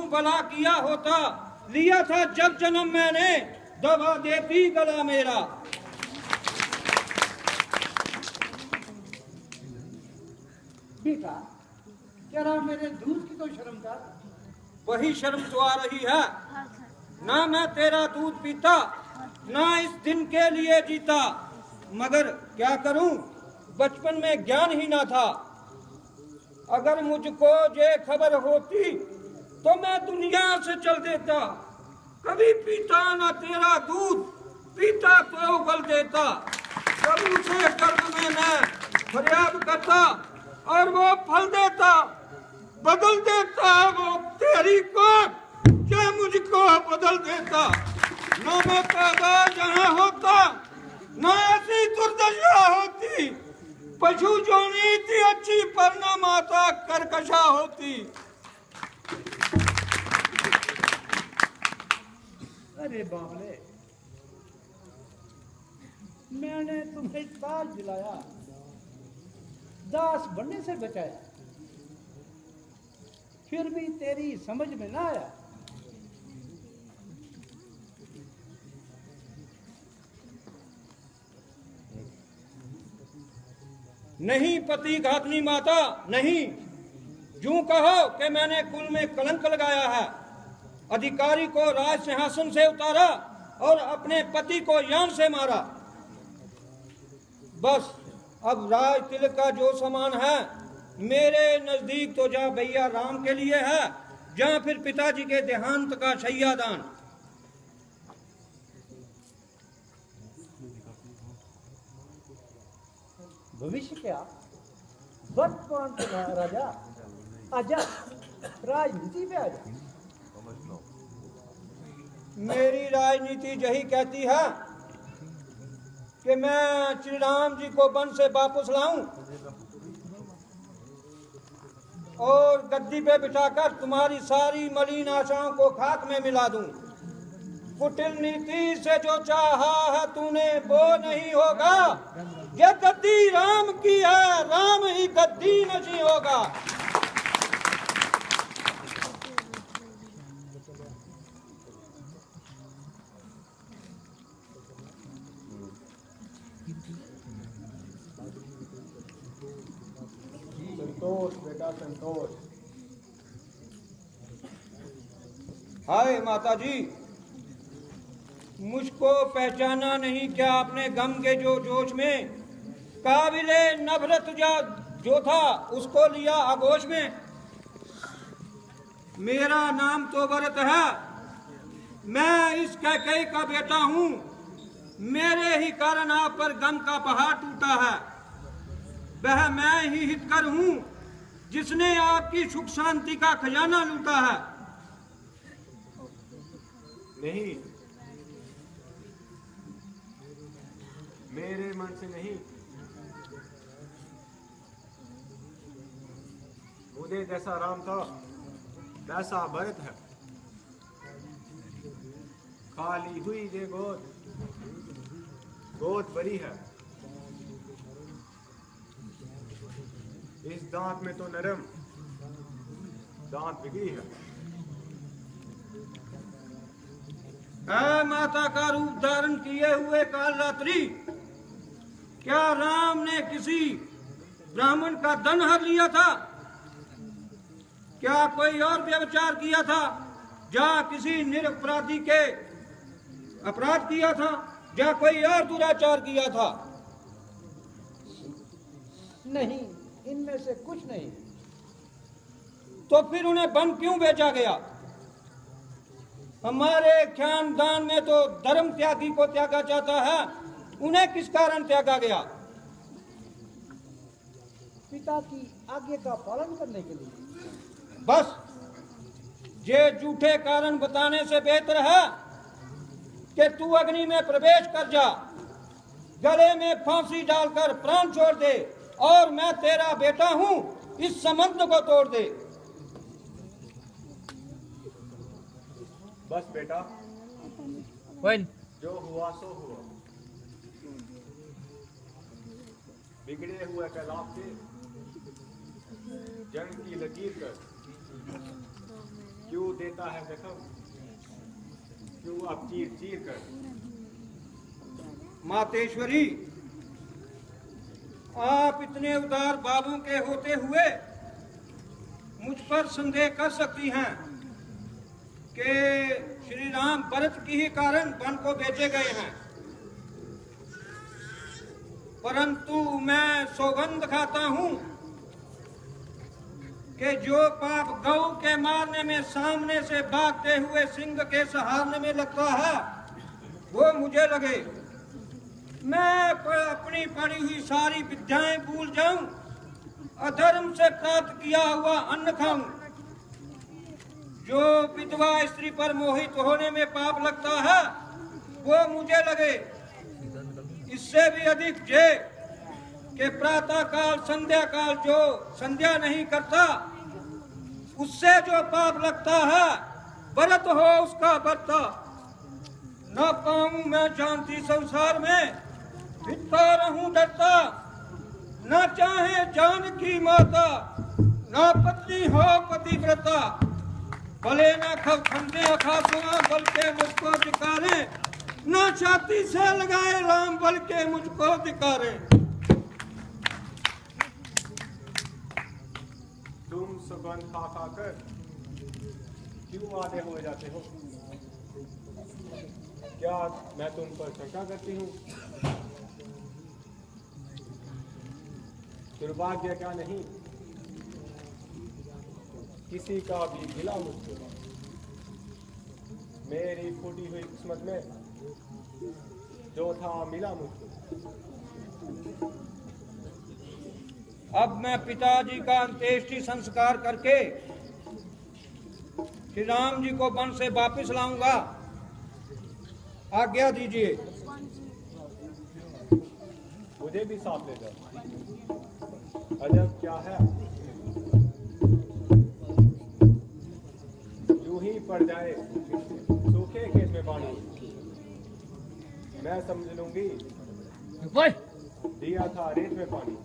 यूं भला किया होता, लिया था जब जन्म मैंने, दबा देती गला मेरा। बेटा जरा मेरे दूध की तो शर्म कर। वही शर्म तो आ रही है। ना मैं तेरा दूध पीता, ना इस दिन के लिए जीता, मगर क्या करूं, बचपन में ज्ञान ही ना था। अगर मुझको ये खबर होती तो मैं दुनिया से चल देता। कभी पीता ना तेरा दूध, पीता तो उबल देता। कभी उसे गर्भ में मैं फरियाद करता और वो फल देता। बदल देता वो तेरी को, क्या मुझको बदल देता। न मैं पैदा जहाँ होता, न ऐसी दुर्दशा होती। पशु जोनी थी अच्छी, पर न माता करकशा होती। अरे बाबले, मैंने तुम्हें ताज दिलाया, दास बनने से बचाया, फिर भी तेरी समझ में ना आया। नहीं पति घातनी माता, नहीं। यूं कहो कि मैंने कुल में कलंक लगाया है। अधिकारी को राज सिंहासन से उतारा और अपने पति को यान से मारा। बस अब राज तिलक का जो सामान है मेरे नजदीक तो जा भैया राम के लिए है, जहां फिर पिताजी के देहांत का शैयादान। भविष्य क्या, वर्तमान का राजा, आजा राजनीति पे आजा। मेरी राजनीति यही कहती है कि मैं श्री राम जी को वन से वापस लाऊं और गद्दी पे बिठाकर तुम्हारी सारी मलिन आशाओं को खाक में मिला दूं। कुटिल नीति से जो चाहा है तूने वो नहीं होगा। ये गद्दी राम की है, राम ही गद्दी नहीं होगा। संतोष बेटा संतोष। हाय माता जी, मुझको पहचाना नहीं क्या आपने गम के जो जोश में। काबिले नफरत जो था उसको लिया आगोश में। मेरा नाम तो भरत है, मैं इस कैकेयी का बेटा हूं। मेरे ही कारण आप पर गम का पहाड़ टूटा है। वह मैं ही हितकर हूं जिसने आपकी सुख शांति का खजाना लूटा है। नहीं, मेरे मन से नहीं। मुझे जैसा राम था वैसा भरत है। खाली हुई ये गोद, गोद भरी है। इस दांत में तो नरम, दांत बिगड़ी है। माता का रूप धारण किए हुए काल रात्रि, क्या राम ने किसी ब्राह्मण का धन हर लिया था? क्या कोई और व्यभिचार किया था? या किसी निरपराधी के अपराध किया था? या कोई और दुराचार किया था? नहीं, इनमें से कुछ नहीं। तो फिर उन्हें वन क्यों भेजा गया? हमारे खानदान में तो धर्म त्यागी को त्यागा जाता है, उन्हें किस कारण त्यागा गया? पिता की आज्ञा का पालन करने के लिए। बस ये झूठे कारण बताने से बेहतर है कि तू अग्नि में प्रवेश कर जा, गले में फांसी डालकर प्राण छोड़ दे और मैं तेरा बेटा हूं, इस संबंध को तोड़ दे। बस बेटा, जो हुआ सो हुआ। बिगड़े हुए कैलाश से जंग की लकीर कर क्यों देता है देखो, क्यों आप चीर चीर कर। मातेश्वरी, आप इतने उदार बाबू के होते हुए मुझ पर संदेह कर सकती हैं कि श्री राम भरत की ही कारण वन को भेजे गए हैं, परंतु मैं सौगंध खाता हूं कि जो पाप गौ के मारने में सामने से भागते हुए सिंह के सहारने में लगता है वो मुझे लगे। मैं अपनी पढ़ी हुई सारी विद्याएं भूल जाऊं, अधर्म से प्राप्त किया हुआ अन्न खाऊं। जो विधवा स्त्री पर मोहित होने में पाप लगता है वो मुझे लगे। इससे भी अधिक जे कि प्रातः काल संध्या काल जो संध्या नहीं करता उससे जो पाप लगता है, व्रत हो उसका बरता। न पाऊं मैं शांति संसार में, फिरता रहूं डरता। न चाहे जानकी माता, न पत्नी हो पतिव्रता। भले न खंडे अखासुआ बल के मुझको धिकारे, न छाती से लगाए राम बल के मुझको धिकारे। तुम सुगंध खा खा कर क्यों आधे हो जाते हो? क्या मैं तुम पर शंका करती हूँ? दुर्भाग्य क्या नहीं, किसी का भी गिला मुझको। मेरी फूटी हुई किस्मत में जो था मिला मुझको। अब मैं पिताजी का अंत्येष्टि संस्कार करके श्री राम जी को वन से वापस लाऊंगा। आज्ञा दीजिए। मुझे भी साथ ले जाओ। अजब क्या है, यूं ही पड़ जाए सूखे खेत में पानी, मैं समझ लूंगी दिया था रेत में पानी।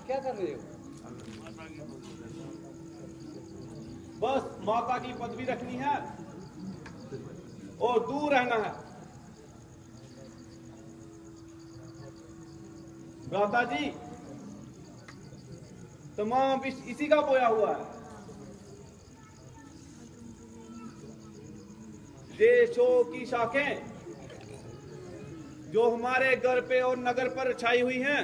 क्या कर रहे हो? बस माता की पदवी रखनी है और दूर रहना है। भ्राता जी, तमाम विष इसी का बोया हुआ है। देशों की शाखें जो हमारे घर पे और नगर पर छाई हुई हैं,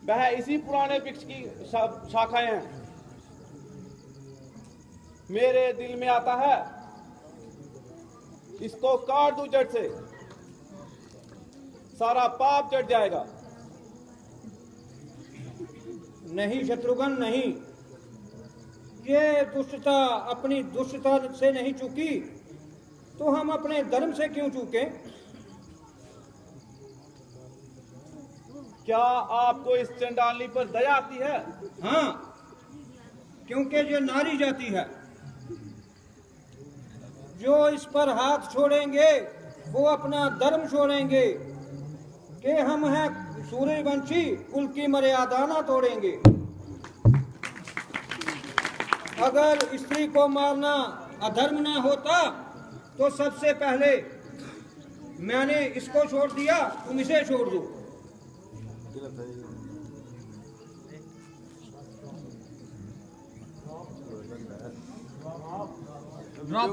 वह इसी पुराने वृक्ष की शाखाएं हैं। मेरे दिल में आता है इसको काट दूं जड़ से, सारा पाप जड़ जाएगा। नहीं शत्रुघ्न नहीं, ये दुष्टता अपनी दुष्टता से नहीं चूकी तो हम अपने धर्म से क्यों चूके? क्या आपको इस चंडाली पर दया आती है? हाँ, क्योंकि ये नारी जाति है। जो इस पर हाथ छोड़ेंगे वो अपना धर्म छोड़ेंगे कि हम हैं सूर्यवंशी, कुल की मर्यादा ना तोड़ेंगे। अगर स्त्री को मारना अधर्म ना होता तो सबसे पहले मैंने इसको छोड़ दिया, तुम इसे छोड़ दो। ड्रॉप